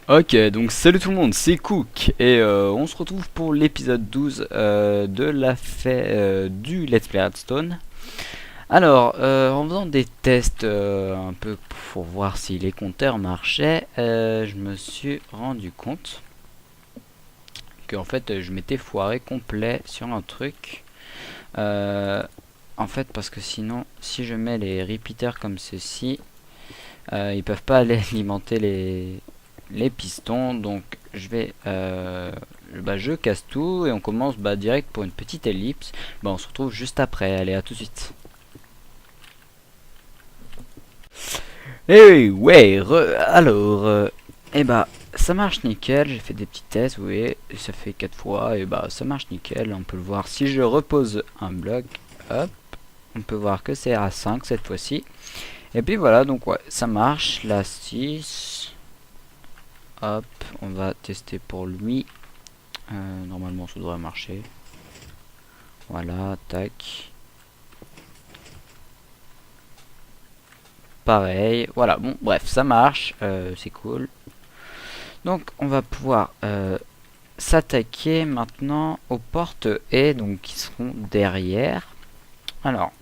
Ok, donc salut tout le monde, c'est Cook et on se retrouve pour l'épisode 12 de du Let's Play Hearthstone. Alors, en faisant des tests un peu pour voir si les compteurs marchaient, je me suis rendu compte que en fait je m'étais foiré complet sur un truc. Euh, En fait, parce que sinon, si je mets les repeaters comme ceci, ils peuvent pas aller alimenter les pistons, donc je casse tout et on commence direct pour une petite ellipse. On se retrouve juste après. Allez, à tout de suite. Eh ouais, alors ça marche nickel. J'ai fait des petits tests, vous voyez, ça fait 4 fois et ça marche nickel. On peut le voir si je repose un bloc, hop, on peut voir que c'est à 5 cette fois-ci. Et puis voilà, donc ouais, ça marche. La 6, hop, on va tester pour lui. Normalement ça devrait marcher. Voilà, tac. Pareil, voilà, bon, bref, ça marche, c'est cool. Donc on va pouvoir s'attaquer maintenant aux portes et donc qui seront derrière. Alors,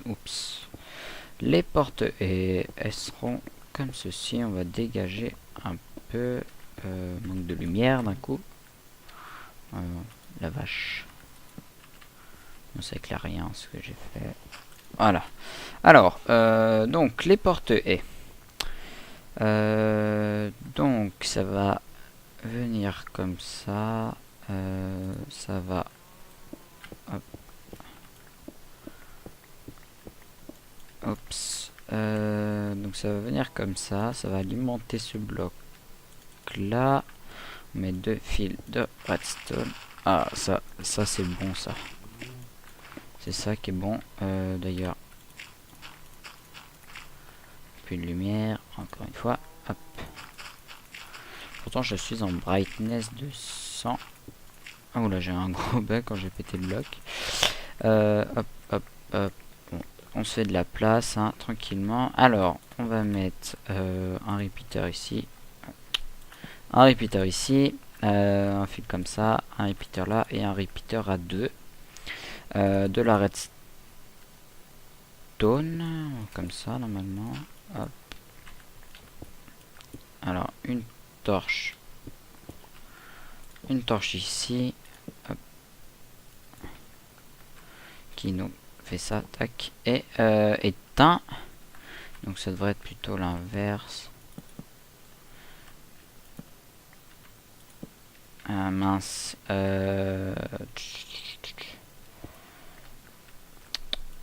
oups. Les portes et elles seront comme ceci. On va dégager un peu. Manque de lumière d'un coup. La vache. Non, ça éclaire rien ce que j'ai fait. Voilà. Alors, donc les portes et. Donc ça va venir comme ça. Ça va. Hop. Oups. Donc ça va venir comme ça. Ça va alimenter ce bloc là. On met deux fils de redstone. Ah, ça c'est bon ça. C'est ça qui est bon. D'ailleurs. Plus de lumière. Encore une fois. Hop. Pourtant je suis en brightness de 100. Ah oula, j'ai un gros bug quand j'ai pété le bloc. Hop, hop, hop. Bon, on se fait de la place, hein, tranquillement. Alors, on va mettre un repeater ici. Un repeater ici. Un fil comme ça. Un repeater là. Et un repeater à 2. De la redstone. Comme ça, normalement. Hop. Alors, une torche. Une torche ici. Hop. Qui nous fait ça, tac, et éteint. Donc ça devrait être plutôt l'inverse. Ah mince.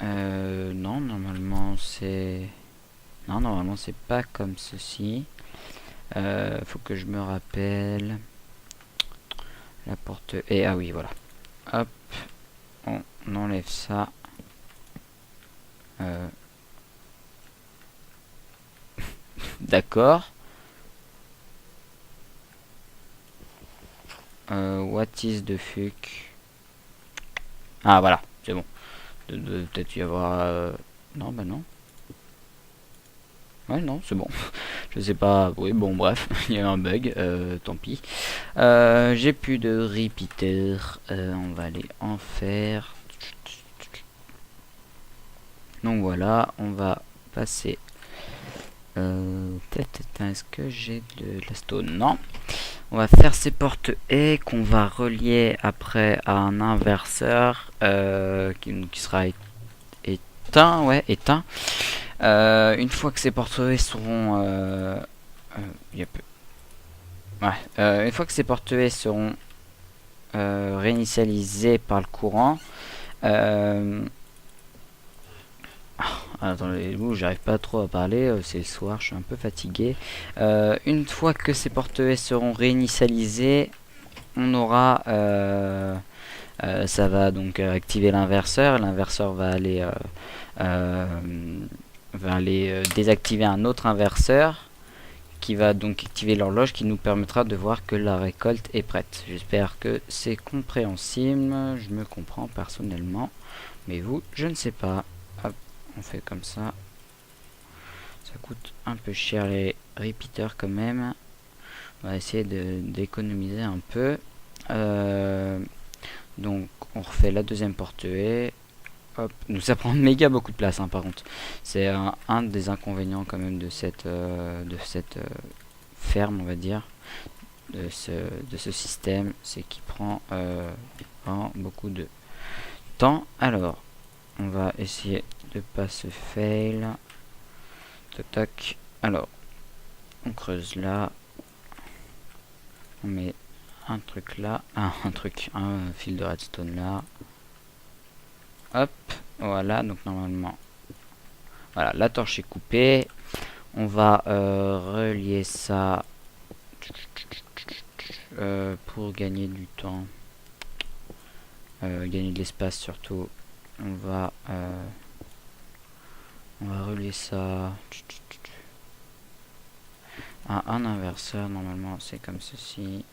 Non, normalement c'est... Non, normalement c'est pas comme ceci. Faut que je me rappelle. La porte... Et ah oui, voilà. Hop. On enlève ça. D'accord. What is the fuck? Ah voilà, c'est bon. Peut-être y avoir... Non, bah non. Ouais, non, c'est bon. Je sais pas. Oui, bon, bref, il y a un bug. Tant pis. J'ai plus de repeater. On va aller en faire. Donc voilà, on va passer. Est-ce que j'ai de la stone? Non. On va faire ces portes et qu'on va relier après à un inverseur qui sera éteint. Ouais, éteint. Une fois que ces portes E seront une fois que ces portes E seront réinitialisées par le courant, attendez, j'arrive pas trop à parler, c'est le soir, je suis un peu fatigué. Une fois que ces portes E seront réinitialisées, on aura ça va donc activer l'inverseur. L'inverseur va aller désactiver un autre inverseur qui va donc activer l'horloge qui nous permettra de voir que la récolte est prête. J'espère que c'est compréhensible. Je me comprends personnellement, mais vous, je ne sais pas. Hop, on fait comme ça. Ça coûte un peu cher les repeaters quand même. On va essayer d'économiser un peu. Donc on refait la deuxième porte haie. Hop. Donc ça prend méga beaucoup de place, hein, par contre. C'est un des inconvénients quand même de cette ferme, on va dire, de ce système, c'est qu'il prend vraiment beaucoup de temps. Alors, on va essayer de pas se fail. Tac tac. Alors, on creuse là. On met un truc là. un fil de redstone là. Hop, voilà. Donc normalement, voilà, la torche est coupée. On va relier ça pour gagner du temps. Gagner de l'espace surtout. On va relier ça à un inverseur. Normalement c'est comme ceci.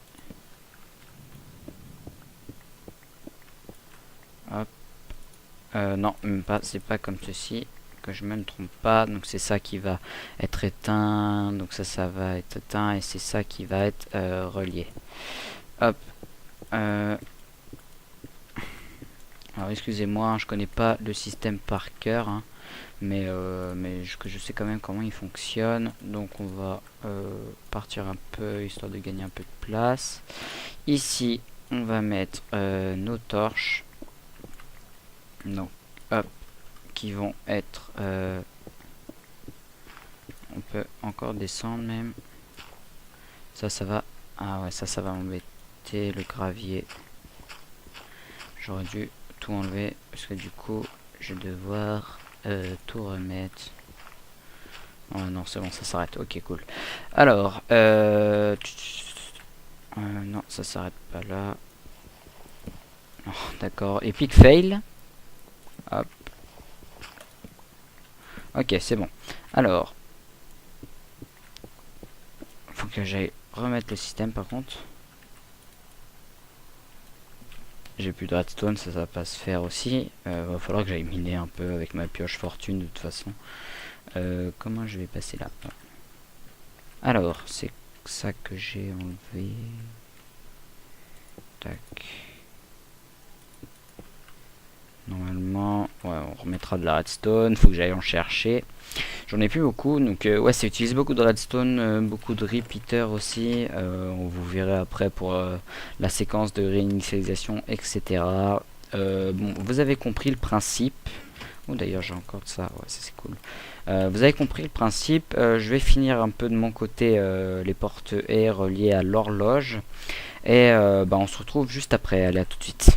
Hop. Non, même pas, c'est pas comme ceci, que je me trompe pas. Donc c'est ça qui va être éteint, donc ça va être éteint, et c'est ça qui va être relié. Hop. Alors excusez-moi, hein, je connais pas le système par cœur, hein, mais je sais quand même comment il fonctionne. Donc on va partir un peu histoire de gagner un peu de place. Ici on va mettre nos torches, donc hop, qui vont être on peut encore descendre même. Ça va, ah ouais, ça va m'embêter, le gravier. J'aurais dû tout enlever parce que du coup je vais devoir tout remettre. Oh non, c'est bon, ça s'arrête. Ok, cool. Alors non, ça s'arrête pas là. Oh, d'accord, epic fail. Hop. Ok, c'est bon. Alors faut que j'aille remettre le système par contre. J'ai plus de redstone, ça va pas se faire aussi. Va falloir que j'aille miner un peu avec ma pioche fortune de toute façon. Comment je vais passer là? Alors, c'est ça que j'ai enlevé. Tac. Normalement, ouais, on remettra de la redstone. Faut que j'aille en chercher. J'en ai plus beaucoup, donc ouais, ça utilise beaucoup de redstone, beaucoup de repeater aussi. On vous verrez après pour la séquence de réinitialisation, etc. Bon, vous avez compris le principe. Oh, d'ailleurs, j'ai encore de ça. Ouais, ça c'est cool. Vous avez compris le principe. Je vais finir un peu de mon côté les portes haies reliées à l'horloge. Et bah, on se retrouve juste après. Allez, à tout de suite.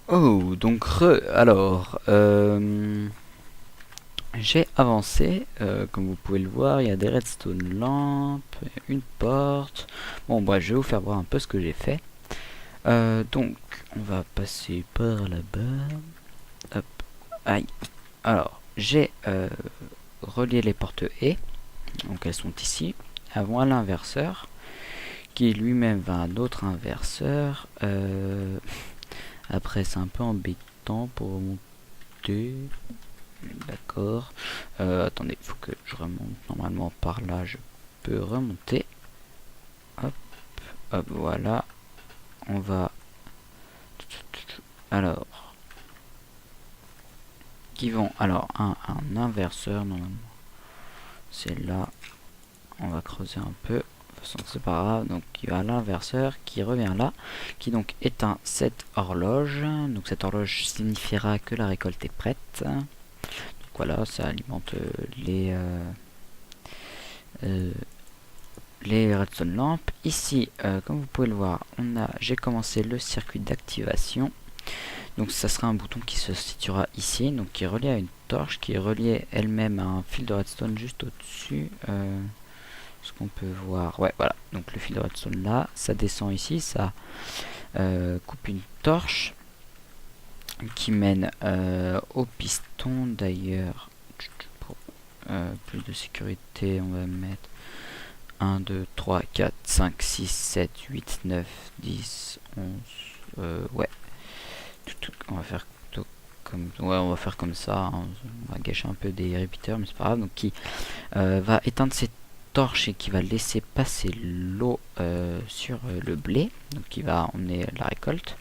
Oh, donc alors j'ai avancé, comme vous pouvez le voir, il y a des redstone lampes, une porte. Bon bref, je vais vous faire voir un peu ce que j'ai fait. Donc on va passer par là-bas. Hop, aïe. Alors j'ai relié les portes haies, donc elles sont ici. Avant à l'inverseur, qui lui-même va à un autre inverseur. Après c'est un peu embêtant pour remonter. D'accord. Attendez, il faut que je remonte. Normalement par là je peux remonter. Hop, hop, voilà. On va... Alors... Qui vont... Alors, un inverseur normalement. C'est là. On va creuser un peu. De toute façon, c'est pas grave. Donc, il va à l'inverseur qui revient là. Qui donc éteint cette horloge. Donc, cette horloge signifiera que la récolte est prête. Voilà, ça alimente les redstone lampes. Ici, comme vous pouvez le voir, j'ai commencé le circuit d'activation. Donc ça sera un bouton qui se situera ici, donc qui est relié à une torche, qui est reliée elle-même à un fil de redstone juste au-dessus. Ce qu'on peut voir, ouais, voilà. Donc le fil de redstone là, ça descend ici, ça coupe une torche qui mène au piston. D'ailleurs, pour plus de sécurité, on va mettre 1, 2, 3, 4, 5, 6, 7, 8, 9, 10, 11, ouais. On va faire comme ouais, on va faire comme ça, hein. On va gâcher un peu des repeaters, mais c'est pas grave. Donc qui va éteindre ses torches et qui va laisser passer l'eau sur le blé, donc qui va emmener la récolte,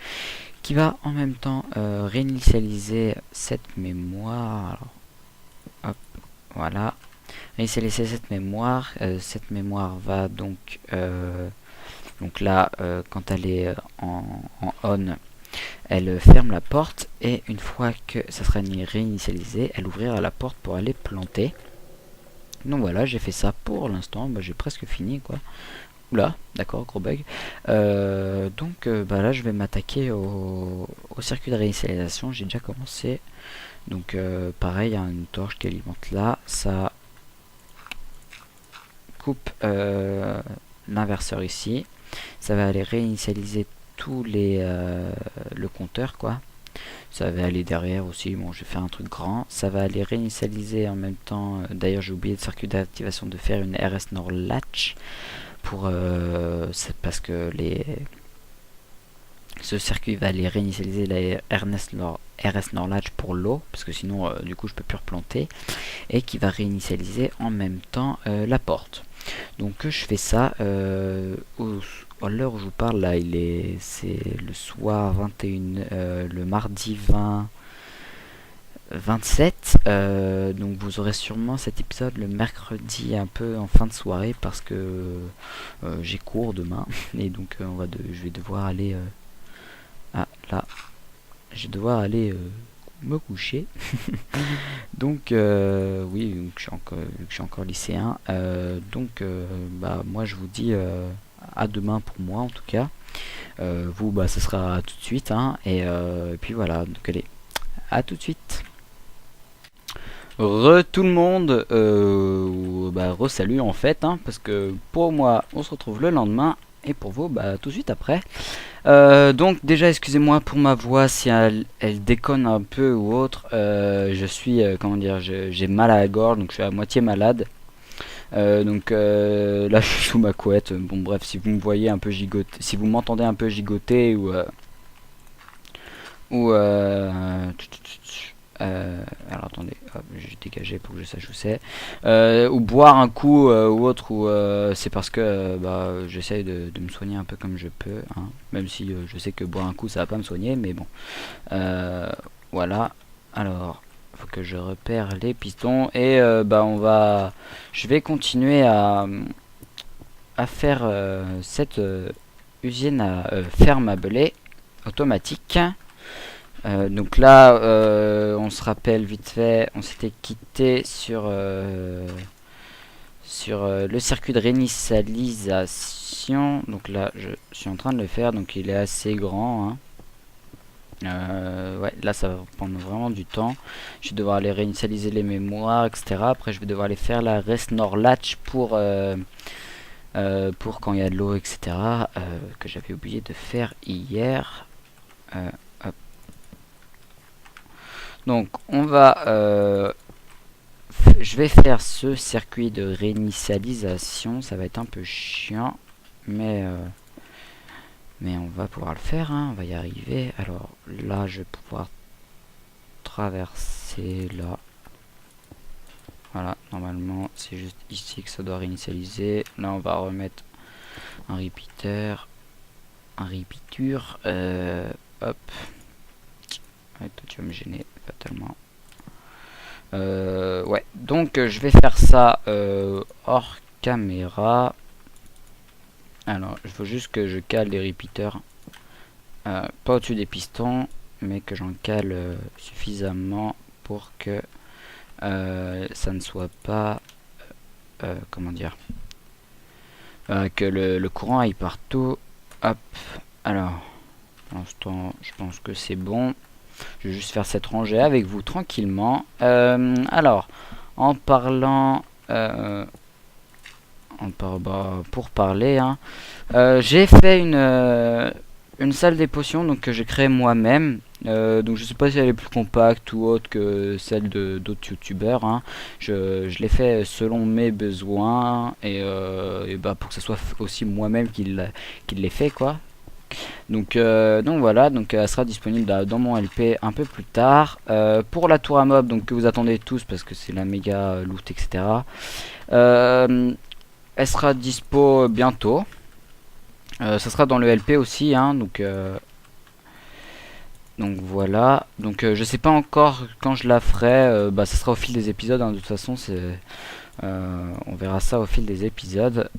qui va en même temps réinitialiser cette mémoire. Alors, hop, voilà, réinitialiser cette mémoire. Cette mémoire va donc là, quand elle est en on, elle ferme la porte, et une fois que ça sera réinitialisé, elle ouvrira la porte pour aller planter. Donc voilà, j'ai fait ça pour l'instant. Bah, j'ai presque fini, quoi. Oula, d'accord, gros bug. Donc là, je vais m'attaquer au circuit de réinitialisation. J'ai déjà commencé. Donc pareil, il y a une torche qui alimente là. Ça coupe l'inverseur ici. Ça va aller réinitialiser tous le compteur, quoi. Ça va aller derrière aussi. Bon, je vais faire un truc grand. Ça va aller réinitialiser en même temps. D'ailleurs, j'ai oublié le circuit d'activation de faire une RS NOR latch pour c'est parce que ce circuit va aller réinitialiser la RS NOR latch pour l'eau, parce que sinon du coup je peux plus replanter, et qui va réinitialiser en même temps la porte. Donc je fais ça à l'heure où je vous parle là, c'est le soir 21, le mardi 27. Donc vous aurez sûrement cet épisode le mercredi un peu en fin de soirée, parce que j'ai cours demain et donc je vais devoir aller là, je vais devoir aller me coucher. Donc oui, vu que je suis encore lycéen, donc moi je vous dis à demain pour moi en tout cas. Vous, ce sera tout de suite, hein, et puis voilà, donc allez, à tout de suite. Tout le monde, re-salut en fait, hein, parce que pour moi on se retrouve le lendemain, et pour vous tout de suite après. Donc déjà excusez-moi pour ma voix si elle déconne un peu ou autre. Je suis comment dire, j'ai mal à la gorge, donc je suis à moitié malade. Donc là je suis sous ma couette. Bon bref, si vous me voyez un peu gigoter, si vous m'entendez un peu gigoter ou alors attendez, hop, j'ai dégagé pour que je sache où c'est. Ou boire un coup ou autre, ou c'est parce que j'essaye de me soigner un peu comme je peux, hein. Même si je sais que boire un coup ça va pas me soigner, mais bon. Voilà. Alors, faut que je repère les pistons, et je vais continuer à faire cette usine à ferme à blé automatique. Donc là, on se rappelle vite fait, on s'était quitté sur le circuit de réinitialisation. Donc là, je suis en train de le faire, donc il est assez grand, hein. Ouais, là ça va prendre vraiment du temps. Je vais devoir aller réinitialiser les mémoires, etc. Après, je vais devoir aller faire la RS NOR latch pour quand il y a de l'eau, etc. Que j'avais oublié de faire hier. Hop. Donc on va je vais faire ce circuit de réinitialisation. Ça va être un peu chiant, mais on va pouvoir le faire, hein. On va y arriver. Alors là je vais pouvoir traverser là. Voilà, normalement c'est juste ici que ça doit réinitialiser. Là on va remettre un repeater, hop. Ouais, toi tu vas me gêner fatalement. Ouais, donc je vais faire ça hors caméra. Alors il faut juste que je cale les repeaters pas au-dessus des pistons, mais que j'en cale suffisamment pour que ça ne soit pas comment dire, que le courant aille partout. Hop, alors pour l'instant je pense que c'est bon. Je vais juste faire cette rangée avec vous tranquillement. Alors, en parlant pour parler, hein, j'ai fait une salle des potions, donc que j'ai créée moi-même. Donc je sais pas si elle est plus compacte ou autre que celle d'autres youtubeurs, hein. Je l'ai fait selon mes besoins, et pour que ce soit aussi moi-même qui l'ai fait, quoi. Donc voilà, donc elle sera disponible dans mon LP un peu plus tard. Pour la tour à mob, donc que vous attendez tous parce que c'est la méga loot, etc. Elle sera dispo bientôt. Ça sera dans le LP aussi, hein, donc voilà. Donc je sais pas encore quand je la ferai. Bah ça sera au fil des épisodes, hein, de toute façon. On verra ça au fil des épisodes.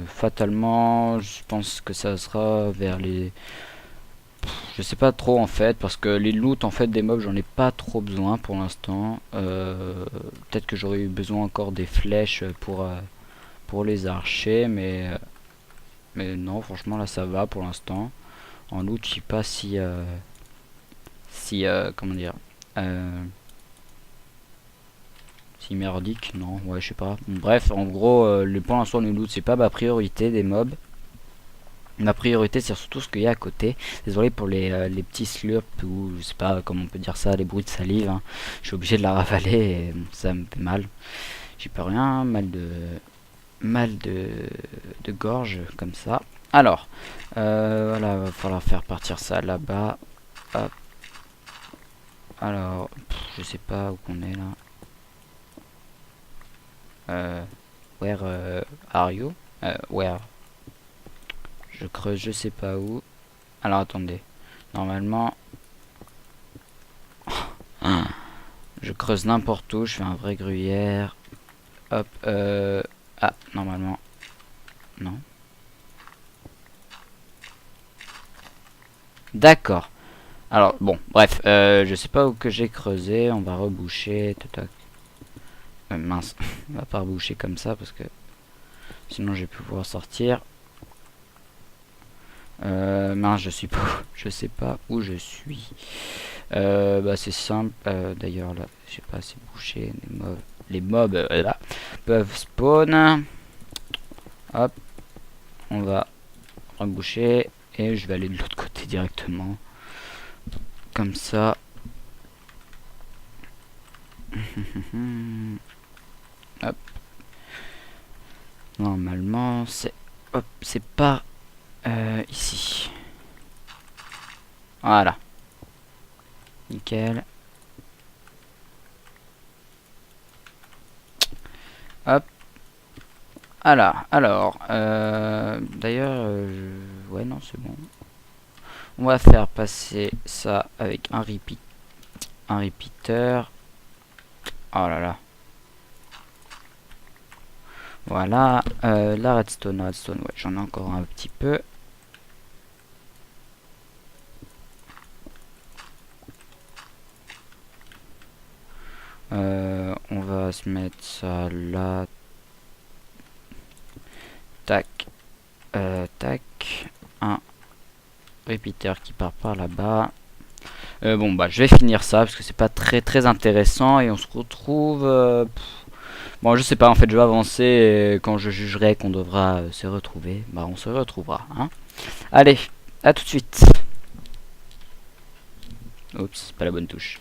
Fatalement, je pense que ça sera vers les... Je sais pas trop en fait, parce que les loots en fait des mobs j'en ai pas trop besoin pour l'instant. Peut-être que j'aurais eu besoin encore des flèches pour les archers, mais non, franchement là ça va pour l'instant. En loot je sais pas si comment dire, si merdique, non, ouais je sais pas. Bref, en gros, pour l'instant le loot c'est pas ma priorité des mobs. Ma priorité c'est surtout ce qu'il y a à côté. Désolé pour les petits slurps ou je sais pas comment on peut dire ça, les bruits de salive, hein. Je suis obligé de la ravaler et bon, ça me fait mal. J'y peux rien, mal de gorge comme ça. Alors, voilà, va falloir faire partir ça là-bas. Hop. Alors, je sais pas où qu'on est là. Where are you? Where? Je creuse, je sais pas où. Alors attendez. Normalement, je creuse n'importe où. Je fais un vrai gruyère. Hop. Ah, normalement, non. D'accord. Alors bon, bref, je sais pas où que j'ai creusé. On va reboucher. Tac. Mince, on va pas reboucher comme ça parce que sinon je vais plus pouvoir sortir. Mince, je sais pas où je suis. Bah c'est simple. D'ailleurs là, je sais pas, c'est bouché. Les mobs là peuvent spawn. Hop, on va reboucher et je vais aller de l'autre côté directement. Comme ça. Hop. Normalement c'est, hop, c'est pas ici. Voilà. Nickel. Hop. Alors, d'ailleurs, ouais, non, c'est bon. On va faire passer ça avec un repeater. Oh là là. Voilà. La redstone, ouais, j'en ai encore un petit peu. On va se mettre ça là. Tac. Tac. Un repeater qui part par là-bas. Bon bah je vais finir ça parce que c'est pas très intéressant et on se retrouve... bon je sais pas, en fait je vais avancer et quand je jugerai qu'on devra se retrouver, bah on se retrouvera, hein. Allez, à tout de suite. Oups, pas la bonne touche.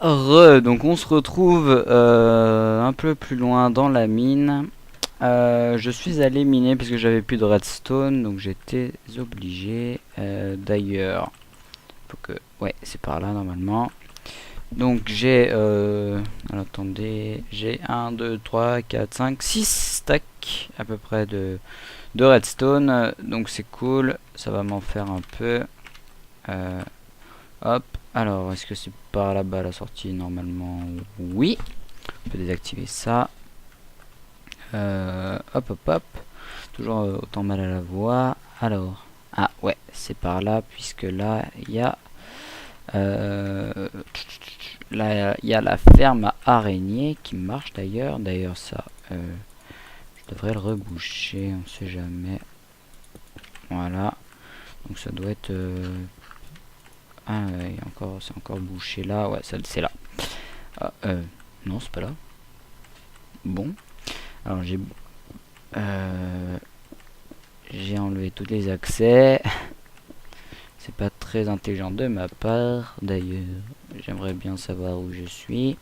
Donc on se retrouve un peu plus loin dans la mine. Je suis allé miner parce que j'avais plus de redstone, donc j'étais obligé. D'ailleurs, faut que... ouais, c'est par là normalement. Donc j'ai... alors, attendez, j'ai 1, 2, 3, 4, 5, 6 stacks à peu près de redstone. Donc c'est cool, ça va m'en faire un peu. Hop, alors est-ce que c'est par là-bas la sortie? Normalement oui. On peut désactiver ça. Hop. Toujours autant mal à la voix. Alors, ah ouais, c'est par là, puisque là, il y a... là, il y a la ferme à araignées qui marche d'ailleurs. D'ailleurs, ça, je devrais le reboucher, on sait jamais. Voilà. Donc ça doit être... ah, c'est encore bouché là. Ouais, c'est là. Ah, non, c'est pas là. Bon. Alors, j'ai enlevé tous les accès. C'est pas très intelligent de ma part. D'ailleurs, j'aimerais bien savoir où je suis.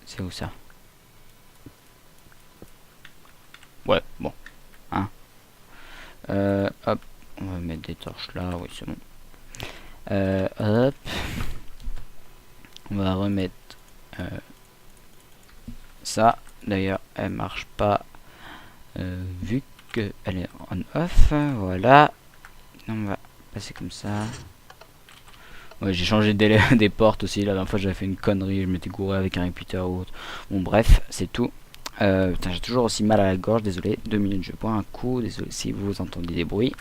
C'est où ça? Ouais, bon. Hein. Hop, on va mettre des torches là, oui c'est bon. Hop, on va remettre ça. D'ailleurs, elle marche pas vu qu'elle est on off. Voilà, on va passer comme ça. Ouais, j'ai changé des portes aussi. La dernière fois, j'avais fait une connerie. Je m'étais gouré avec un repeater ou autre. Bon, bref, c'est tout. Putain, j'ai toujours aussi mal à la gorge. Désolé. 2 minutes, je bois un coup. Désolé si vous entendez des bruits.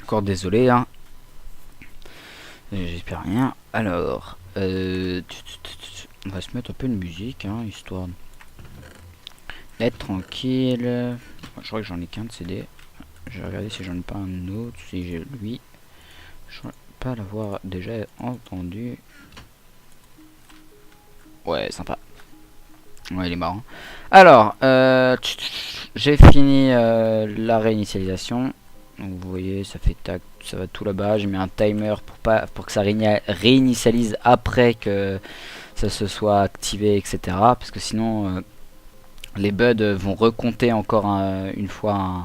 Encore désolé, hein. J'espère rien. Alors, on va se mettre un peu de musique, hein, histoire d'être tranquille. Je crois que j'en ai qu'un de CD. Je vais regarder si j'en ai pas un autre. Si j'ai lui, je crois pas l'avoir déjà entendu. Ouais, sympa. Ouais, il est marrant. Alors, j'ai fini la réinitialisation. Donc vous voyez, ça fait tac, ça va tout là-bas. J'ai mis un timer pour que ça réinitialise après que ça se soit activé, etc. Parce que sinon, les buds vont recompter encore une fois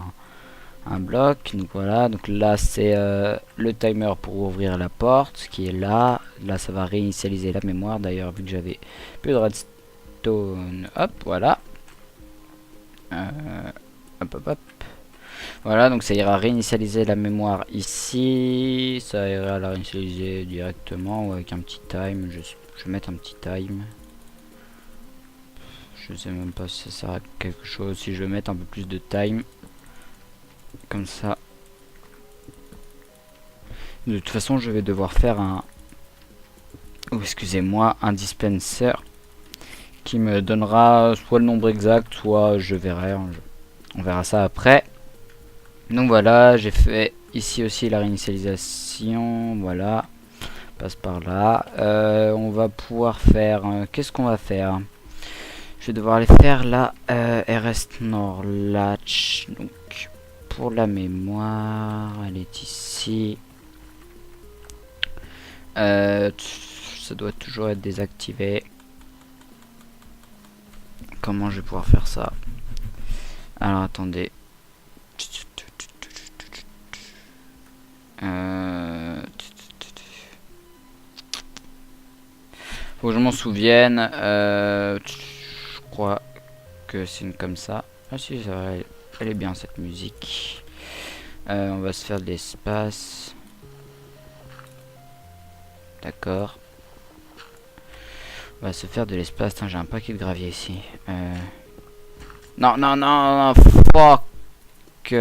un bloc. Donc voilà, donc là c'est le timer pour ouvrir la porte qui est là. Là ça va réinitialiser la mémoire. D'ailleurs, vu que j'avais plus de redstone, hop, voilà. Hop, hop, hop. Voilà, donc ça ira réinitialiser la mémoire ici. Ça ira la réinitialiser directement ou avec un petit time. Je vais mettre un petit time. Je sais même pas si ça sert à quelque chose. Si je vais mettre un peu plus de time. Comme ça. De toute façon, je vais devoir faire un... Oh, excusez-moi, un dispenser. Qui me donnera soit le nombre exact, soit je verrai. On verra ça après. Donc voilà, j'ai fait ici aussi la réinitialisation. Voilà, passe par là. On va pouvoir faire... qu'est-ce qu'on va faire? Je vais devoir aller faire la RS Nord Latch. Donc pour la mémoire, elle est ici. Ça doit toujours être désactivé. Comment je vais pouvoir faire ça? Alors attendez. Faut que je m'en souvienne. Je crois que c'est une comme ça. Ah si, ça va, elle est bien cette musique. On va se faire de l'espace. D'accord. On va se faire de l'espace. J'ai un paquet de gravier ici. Non, non, non, non, fuck.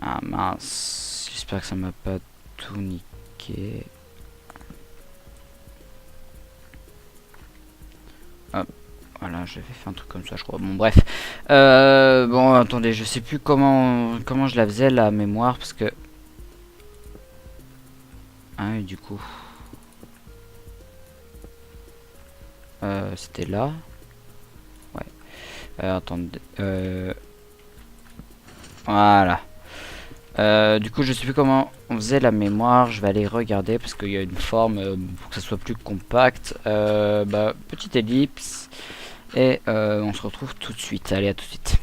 Ah mince. J'espère que ça m'a pas tout niqué. Hop. Voilà, j'avais fait un truc comme ça, je crois. Bon, bref. Bon, attendez, je sais plus comment je la faisais, la mémoire, parce que... Ah oui, du coup... c'était là. Ouais. Attendez. Voilà. Du coup, je sais plus comment on faisait la mémoire. Je vais aller regarder parce qu'il y a une forme pour que ça soit plus compact. Petite ellipse. Et on se retrouve tout de suite. Allez, à tout de suite.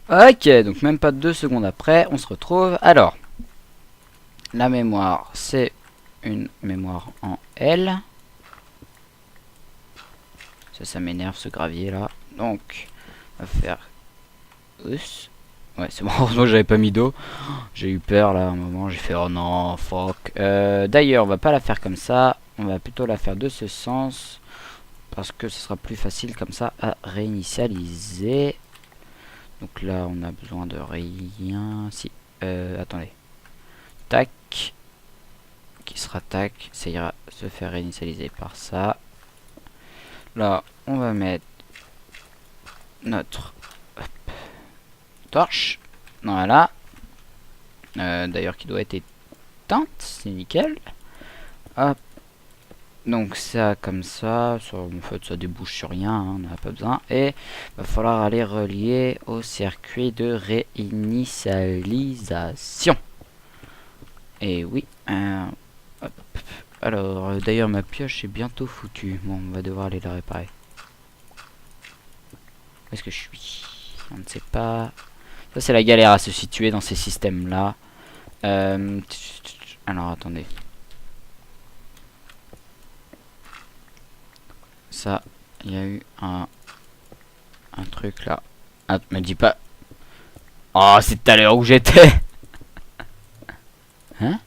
Ok, donc même pas 2 secondes après, on se retrouve. Alors, la mémoire, c'est une mémoire en L. Ça m'énerve ce gravier là. Donc, on va faire... Ouais, c'est bon, heureusement j'avais pas mis d'eau. J'ai eu peur là, à un moment, j'ai fait oh non, fuck. D'ailleurs, on va pas la faire comme ça. On va plutôt la faire de ce sens. Parce que ce sera plus facile comme ça à réinitialiser. Donc là, on a besoin de rien. Si, attendez. Tac. Qui sera tac. Ça ira se faire réinitialiser par ça. Là, on va mettre notre torche. Voilà. D'ailleurs, qui doit être éteinte. C'est nickel. Hop. Donc ça comme ça, en fait ça débouche sur rien, hein, on n'en a pas besoin. Et va falloir aller relier au circuit de réinitialisation. Et oui, hop, Alors, d'ailleurs, ma pioche est bientôt foutue. Bon, on va devoir aller la réparer. Où est-ce que je suis? On ne sait pas. Ça, c'est la galère à se situer dans ces systèmes-là. Alors, attendez. Ça, il y a eu un truc là. Ah, me dis pas. Oh, c'est tout à l'heure où j'étais. Hein?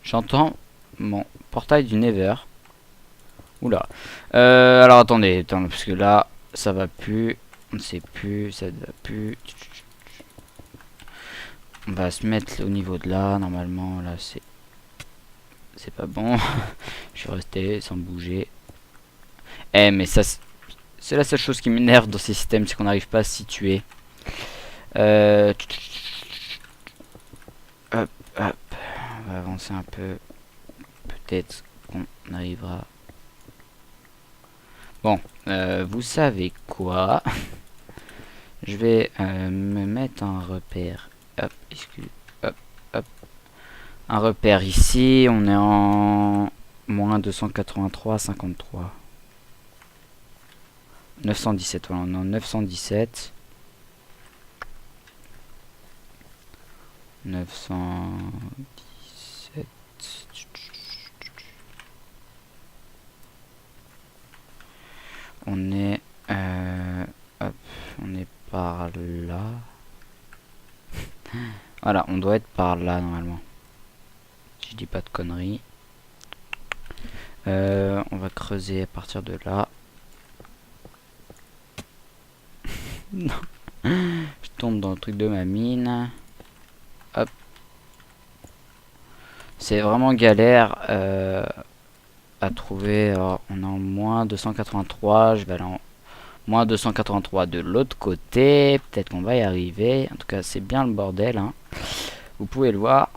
J'entends mon portail du Nether. Oula. Alors attendez, parce que là, ça va plus. On ne sait plus, ça ne va plus. On va se mettre au niveau de là. Normalement, là, c'est pas bon. Je suis resté sans bouger. Eh, mais ça, c'est la seule chose qui m'énerve dans ces systèmes, c'est qu'on n'arrive pas à se situer. Hop, hop. On va avancer un peu. Peut-être qu'on arrivera. Bon, vous savez quoi? Je vais me mettre un repère. Hop, hop, hop. Un repère ici. On est en moins 283,53. 917, voilà, on est en 917. 917. On est hop, on est par là. Voilà, on doit être par là normalement. Si je dis pas de conneries. On va creuser à partir de là. Non. Je tombe dans le truc de ma mine. Hop. C'est vraiment galère à trouver. Alors, on est en moins 283. Je vais aller en moins 283 de l'autre côté. Peut-être qu'on va y arriver. En tout cas, c'est bien le bordel. Hein. Vous pouvez le voir.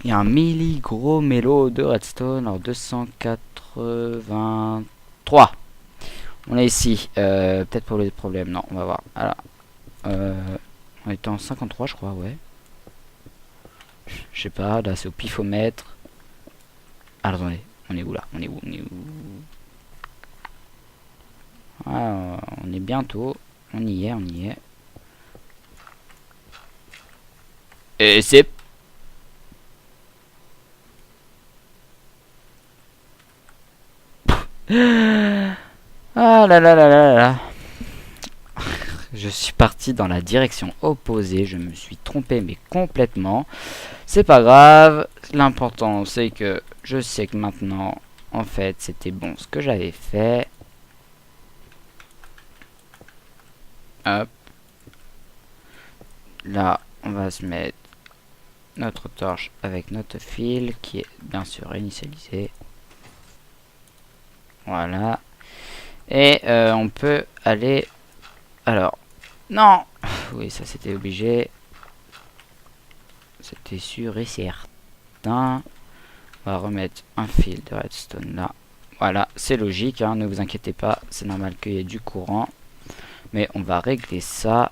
Il y a un gros mélo de redstone. Alors, 283. On est ici. Peut-être pour les problèmes. Non, on va voir. Alors, on est en 53, je crois, ouais. Je sais pas, là c'est au pifomètre. Alors, attendez, on est où là? On est où? Ah, on est bientôt. On y est, on y est. Et c'est... Ah là là là là là. Je suis parti dans la direction opposée. Je me suis trompé, mais complètement. C'est pas grave. L'important, c'est que je sais que maintenant, en fait, c'était bon ce que j'avais fait. Hop. Là, on va se mettre notre torche avec notre fil qui est bien sûr initialisé. Voilà. Et on peut aller... Alors, non. Oui, ça c'était obligé. C'était sûr et certain. On va remettre un fil de redstone là. Voilà, c'est logique, hein, ne vous inquiétez pas. C'est normal qu'il y ait du courant. Mais on va régler ça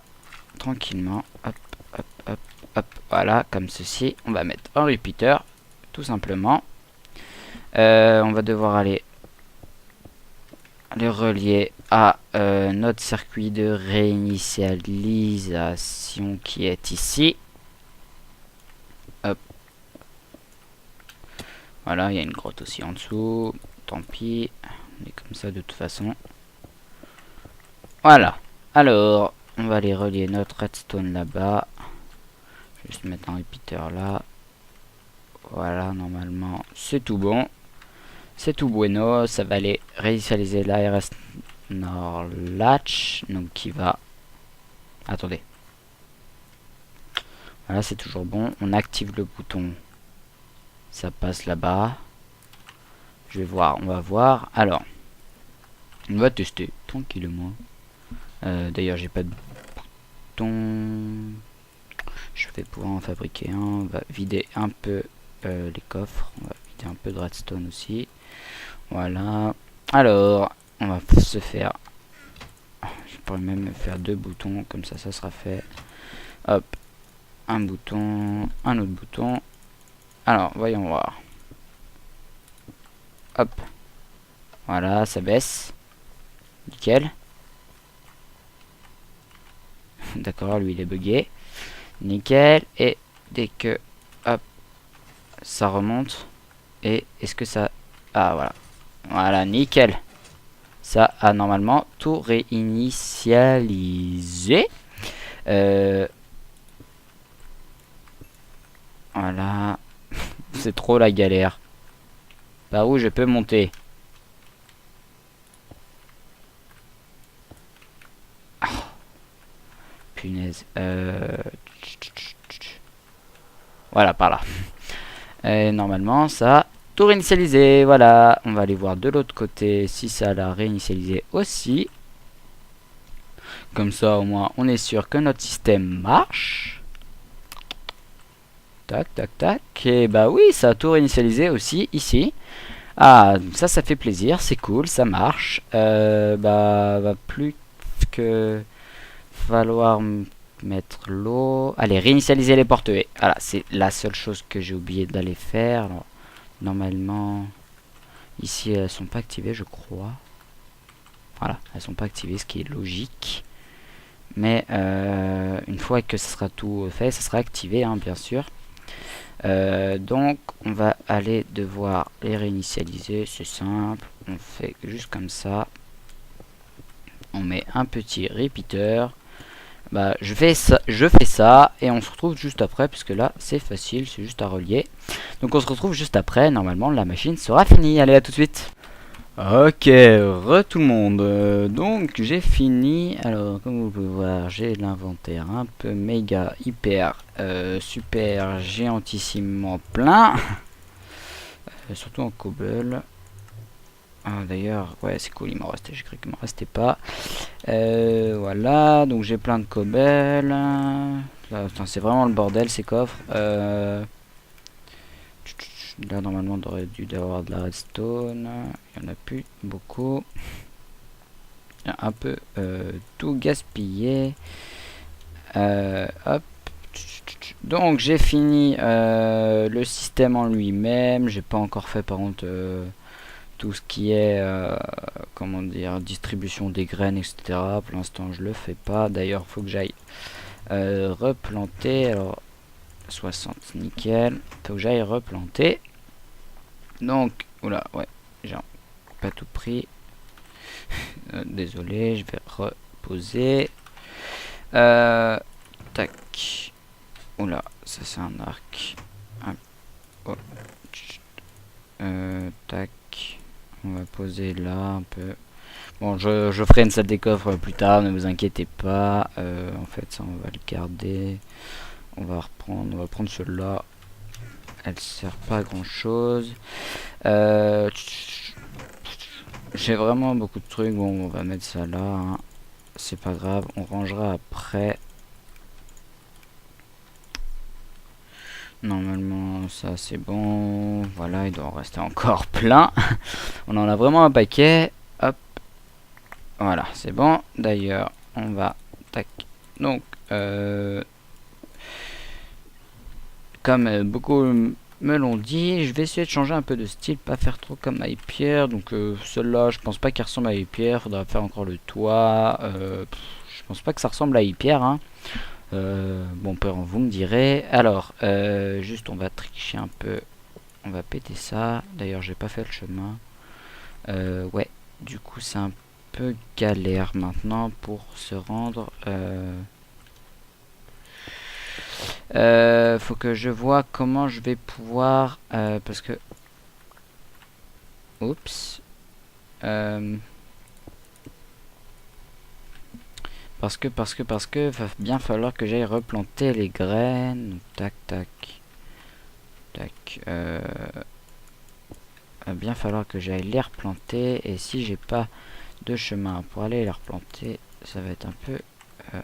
tranquillement. Hop, hop, hop, hop. Voilà, comme ceci. On va mettre un repeater, tout simplement. On va devoir aller les relier à notre circuit de réinitialisation qui est ici. Hop. Voilà, il y a une grotte aussi en dessous. Tant pis, on est comme ça de toute façon. Voilà. Alors, on va aller relier notre redstone là-bas. Je vais juste mettre un repeater là. Voilà, normalement, c'est tout bon. C'est tout bueno, ça va aller réinitialiser l'ARS Norlatch, donc qui va... Attendez. Voilà, c'est toujours bon. On active le bouton. Ça passe là-bas. Je vais voir, on va voir. Alors, on va tester tranquillement. D'ailleurs, j'ai pas de bouton. Je vais pouvoir en fabriquer un. On va vider un peu les coffres. On va vider un peu de redstone aussi. Voilà. Alors, on va se faire... Je pourrais même faire 2 boutons, comme ça sera fait. Hop. Un bouton, un autre bouton. Alors, voyons voir. Hop. Voilà, ça baisse. Nickel. D'accord, lui il est bugué. Nickel. Et dès que... Hop. Ça remonte. Et est-ce que ça... Ah, voilà. Voilà, nickel. Ça a normalement tout réinitialisé. Voilà. C'est trop la galère. Par où je peux monter? Oh, punaise. Voilà, par là. Et normalement, ça a tout réinitialisé. Voilà. On va aller voir de l'autre côté si ça l'a réinitialisé aussi. Comme ça, au moins, on est sûr que notre système marche. Tac, tac, tac. Et bah oui, ça a tout réinitialisé aussi ici. Ah, ça fait plaisir, c'est cool, ça marche. Bah, va plus que falloir mettre l'eau. Allez, réinitialiser les porte-haies. Voilà, c'est la seule chose que j'ai oublié d'aller faire. Alors, normalement, ici, elles sont pas activées, je crois. Voilà, elles sont pas activées, ce qui est logique. Mais une fois que ce sera tout fait, ça sera activé, hein, bien sûr. Donc on va aller devoir les réinitialiser, c'est simple, on fait juste comme ça, on met un petit repeater, bah je fais ça et on se retrouve juste après, puisque là c'est facile, c'est juste à relier. Donc on se retrouve juste après, normalement la machine sera finie. Allez, à tout de suite. Ok, tout le monde. Donc j'ai fini. Alors comme vous pouvez voir, j'ai l'inventaire un peu méga hyper super géantissimement plein. Surtout en cobble. Ah, d'ailleurs, ouais, c'est cool, il m'en restait. J'ai cru qu'il m'en restait pas. Voilà, donc j'ai plein de cobble. C'est vraiment le bordel ces coffres. Là normalement on aurait dû avoir de la redstone. Il n'y en a plus beaucoup. Un peu tout gaspillé. Hop. Donc j'ai fini le système en lui-même. J'ai pas encore fait par contre tout ce qui est comment dire, distribution des graines, etc. Pour l'instant je le fais pas. D'ailleurs faut que j'aille replanter. Alors 60, nickel. Faut que j'aille replanter. Donc, oula, ouais, j'ai pas tout pris. Désolé, je vais reposer. Tac. Oula, ça c'est un arc. Oh. Tac. On va poser là un peu. Bon, je ferai une salle des coffres plus tard, ne vous inquiétez pas. En fait, ça, on va le garder. On va prendre celui-là. Elle sert pas à grand chose. J'ai vraiment beaucoup de trucs. Bon, on va mettre ça là, hein. C'est pas grave, on rangera après. Normalement ça c'est bon. Voilà, il doit en rester encore plein. On en a vraiment un paquet. Hop, voilà, c'est bon. D'ailleurs on va tac. Donc comme beaucoup me l'ont dit, je vais essayer de changer un peu de style, pas faire trop comme Hyper. Donc celle-là, je pense pas qu'elle ressemble à Hyper. Faudra faire encore le toit. Je pense pas que ça ressemble à Hyper, hein. Bon, vous me direz. Alors, juste on va tricher un peu. On va péter ça. D'ailleurs, j'ai pas fait le chemin. Ouais, du coup, c'est un peu galère maintenant pour se rendre. Faut que je vois comment je vais pouvoir parce que oups parce que va bien falloir que j'aille replanter les graines. Donc, tac tac tac, va bien falloir que j'aille les replanter, et si j'ai pas de chemin pour aller les replanter, ça va être un peu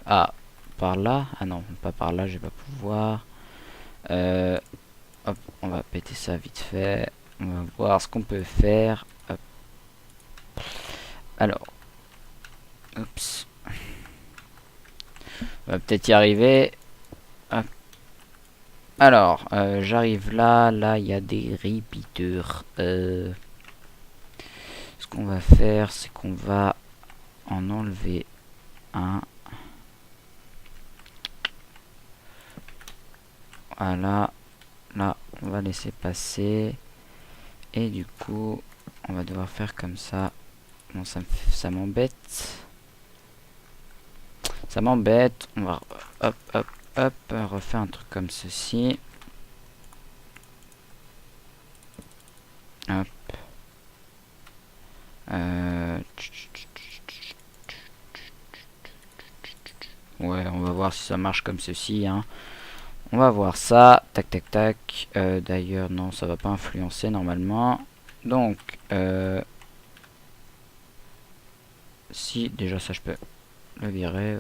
ah, par là. Ah non, pas par là, je vais pas pouvoir. Hop, on va péter ça vite fait. On va voir ce qu'on peut faire. Hop. Alors, oups, on va peut-être y arriver. Hop. Alors, j'arrive là. Là, il y a des repeaters. Ce qu'on va faire, c'est qu'on va en enlever un. Voilà. Là, on va laisser passer. Et du coup, on va devoir faire comme ça. Bon, ça m'embête. Ça m'embête. On va hop, hop, hop, refaire un truc comme ceci. Hop. Ouais, on va voir si ça marche comme ceci, hein. On va voir ça. Tac, tac, tac. D'ailleurs, non, ça va pas influencer normalement. Donc, si, déjà ça, je peux le virer.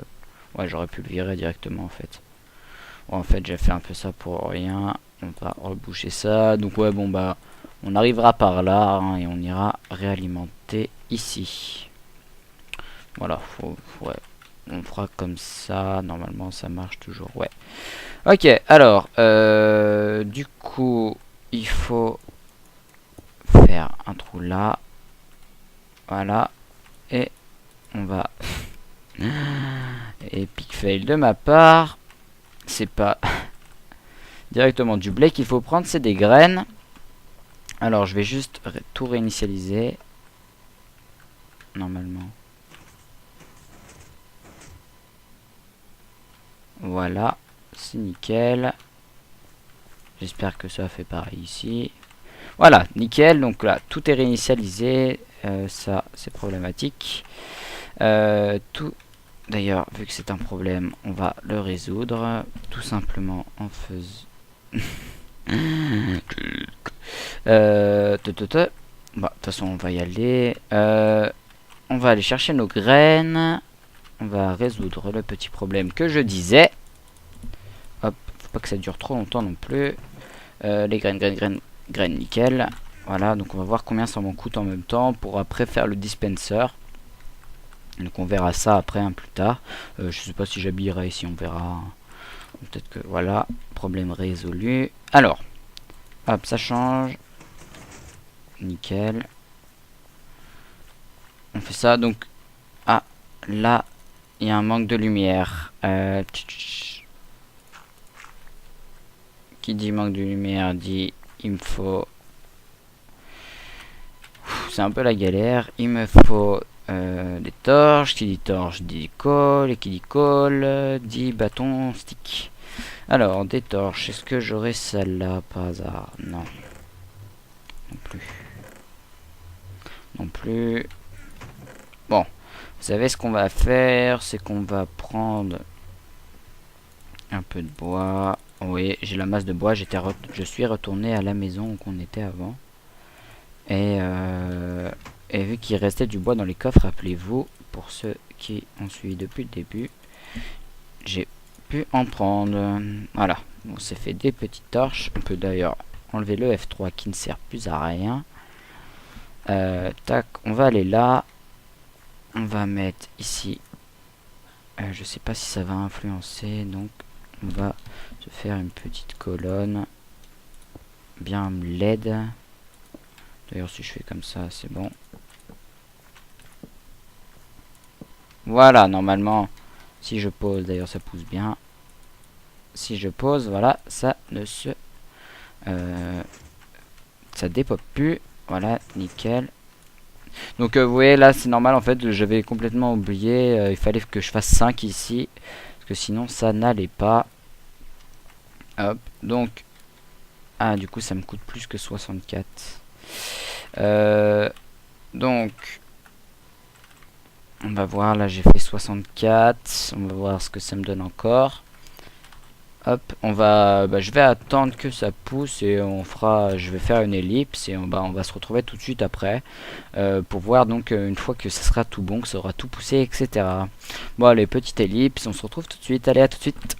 Ouais, j'aurais pu le virer directement, en fait. Bon, en fait, j'ai fait un peu ça pour rien. On va reboucher ça. Donc, ouais, bon, bah, on arrivera par là, hein, et on ira réalimenter ici. Voilà, ouais. On fera comme ça. Normalement, ça marche toujours. Ouais. Ok, alors, du coup, il faut faire un trou là. Voilà. Et on va... Epic fail de ma part. C'est pas directement du blé qu'il faut prendre, c'est des graines. Alors, je vais juste tout réinitialiser. Normalement. Voilà, c'est nickel. J'espère que ça fait pareil ici. Voilà, nickel. Donc là, tout est réinitialisé. Ça, c'est problématique. Tout. D'ailleurs, vu que c'est un problème, on va le résoudre. Tout simplement en faisant... Bah, de toute façon, on va y aller. On va aller chercher nos graines. On va résoudre le petit problème que je disais. Hop, faut pas que ça dure trop longtemps non plus. Les graines, nickel. Voilà, donc on va voir combien ça m'en coûte en même temps pour après faire le dispenser. Donc on verra ça après, hein, plus tard. Je sais pas si j'habillerai ici, on verra. Peut-être que voilà, problème résolu. Alors, hop, ça change. Nickel. On fait ça, donc... Ah, là, il y a un manque de lumière. Qui dit manque de lumière dit il me faut... C'est un peu la galère. Il me faut des torches. Qui dit torche dit colle. Et qui dit colle dit bâton stick. Alors, des torches. Est-ce que j'aurai celle-là par hasard? Non. Non plus. Non plus. Bon. Vous savez ce qu'on va faire? C'est qu'on va prendre un peu de bois. Oui, j'ai la masse de bois. Je suis retourné à la maison où on était avant. Et vu qu'il restait du bois dans les coffres, rappelez-vous, pour ceux qui ont suivi depuis le début, j'ai pu en prendre. Voilà, on s'est fait des petites torches. On peut d'ailleurs enlever le F3 qui ne sert plus à rien. Tac, on va aller là. On va mettre ici. Je sais pas si ça va influencer, donc on va se faire une petite colonne bien LED. D'ailleurs, si je fais comme ça, c'est bon. Voilà, normalement, si je pose, d'ailleurs, ça pousse bien. Si je pose, voilà, ça ne se... ça dépop plus. Voilà, nickel. Donc, vous voyez, là, c'est normal, en fait, j'avais complètement oublié. Il fallait que je fasse 5 ici. Parce que sinon, ça n'allait pas. Hop, donc... Ah, du coup, ça me coûte plus que 64. Donc on va voir, là j'ai fait 64. On va voir ce que ça me donne encore. Hop, on va, je vais attendre que ça pousse et on fera, je vais faire une ellipse et on va se retrouver tout de suite après pour voir donc une fois que ça sera tout bon, que ça aura tout poussé, etc. Bon allez, petite ellipse, on se retrouve tout de suite, allez à tout de suite.